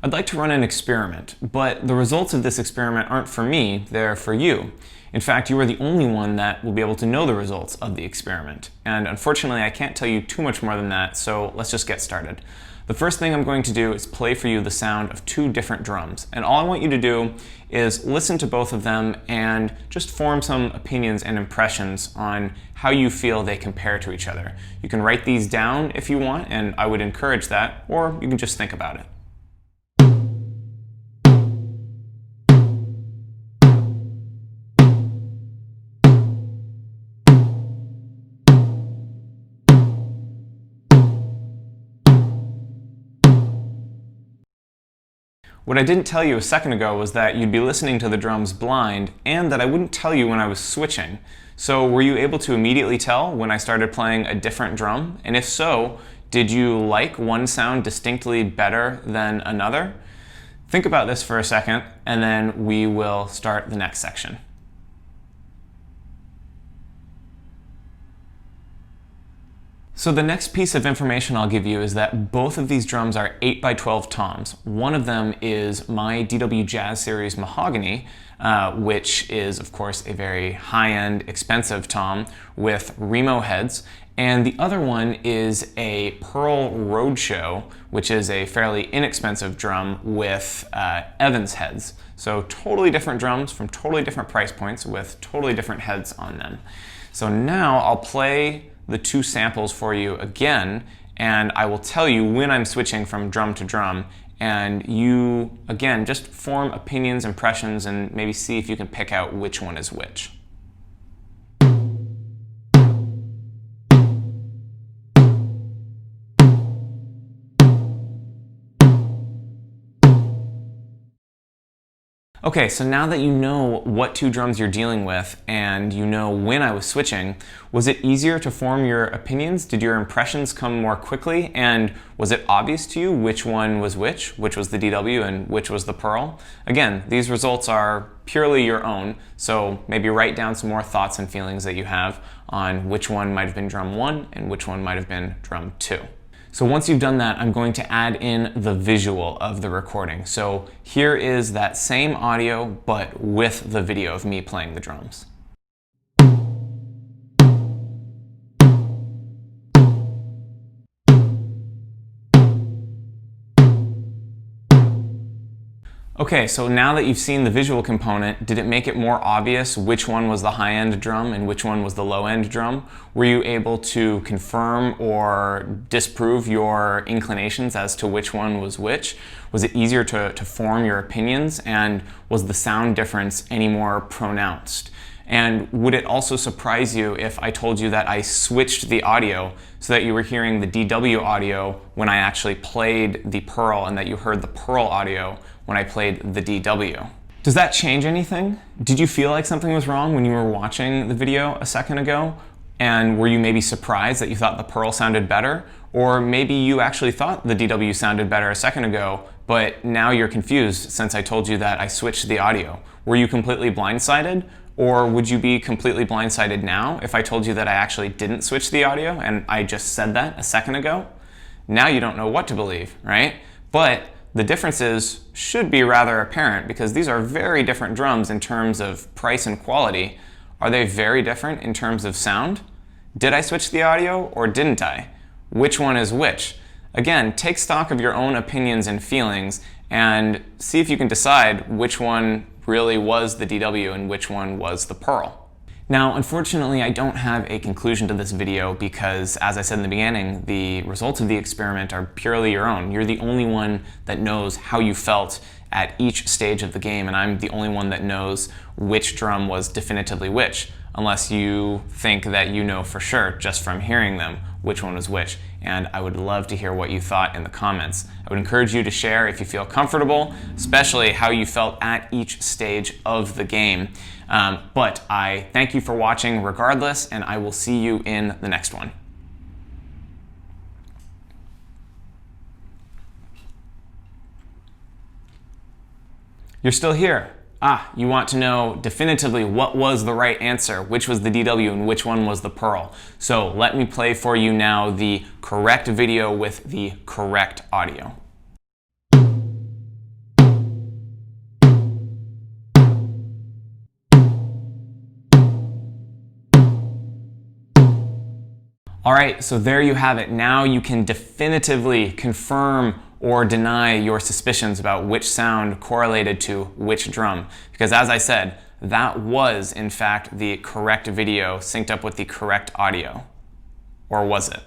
I'd like to run an experiment, but the results of this experiment aren't for me, they're for you. In fact, you are the only one that will be able to know the results of the experiment. And unfortunately, I can't tell you too much more than that, so let's just get started. The first thing I'm going to do is play for you the sound of two different drums. And all I want you to do is listen to both of them and just form some opinions and impressions on how you feel they compare to each other. You can write these down if you want, and I would encourage that, or you can just think about it. What I didn't tell you a second ago was that you'd be listening to the drums blind and that I wouldn't tell you when I was switching. So were you able to immediately tell when I started playing a different drum? And if so, did you like one sound distinctly better than another? Think about this for a second and then we will start the next section. So the next piece of information I'll give you is that both of these drums are 8x12 toms. One of them is my DW Jazz Series Mahogany, which is of course a very high-end, expensive tom with Remo heads. And the other one is a Pearl Roadshow, which is a fairly inexpensive drum with Evans heads. So totally different drums from totally different price points with totally different heads on them. So now I'll play the two samples for you again, and I will tell you when I'm switching from drum to drum, and you, again, just form opinions, impressions, and maybe see if you can pick out which one is which. Okay, so now that you know what two drums you're dealing with and you know when I was switching, was it easier to form your opinions? Did your impressions come more quickly? And was it obvious to you which one was which was the DW and which was the Pearl? Again, these results are purely your own, so maybe write down some more thoughts and feelings that you have on which one might have been drum 1 and which one might have been drum 2. So once you've done that, I'm going to add in the visual of the recording. So here is that same audio, but with the video of me playing the drums. Okay, so now that you've seen the visual component, did it make it more obvious which one was the high-end drum and which one was the low-end drum? Were you able to confirm or disprove your inclinations as to which one was which? Was it easier to form your opinions? And was the sound difference any more pronounced? And would it also surprise you if I told you that I switched the audio so that you were hearing the DW audio when I actually played the Pearl and that you heard the Pearl audio when I played the DW? Does that change anything? Did you feel like something was wrong when you were watching the video a second ago? And were you maybe surprised that you thought the Pearl sounded better? Or maybe you actually thought the DW sounded better a second ago, but now you're confused since I told you that I switched the audio. Were you completely blindsided? Or would you be completely blindsided now if I told you that I actually didn't switch the audio and I just said that a second ago? Now you don't know what to believe, right? But the differences should be rather apparent because these are very different drums in terms of price and quality. Are they very different in terms of sound? Did I switch the audio or didn't I? Which one is which? Again, take stock of your own opinions and feelings and see if you can decide which one really was the DW and which one was the Pearl. Now, unfortunately, I don't have a conclusion to this video because, as I said in the beginning, the results of the experiment are purely your own. You're the only one that knows how you felt at each stage of the game, and I'm the only one that knows which drum was definitively which, unless you think that you know for sure, just from hearing them, which one was which. And I would love to hear what you thought in the comments. I would encourage you to share if you feel comfortable, especially how you felt at each stage of the game. But I thank you for watching regardless, and I will see you in the next one. You're still here. You want to know definitively what was the right answer, which was the DW and which one was the Pearl. So let me play for you now the correct video with the correct audio. All right, so there you have it. Now you can definitively confirm or deny your suspicions about which sound correlated to which drum. Because as I said, that was in fact the correct video synced up with the correct audio. Or was it?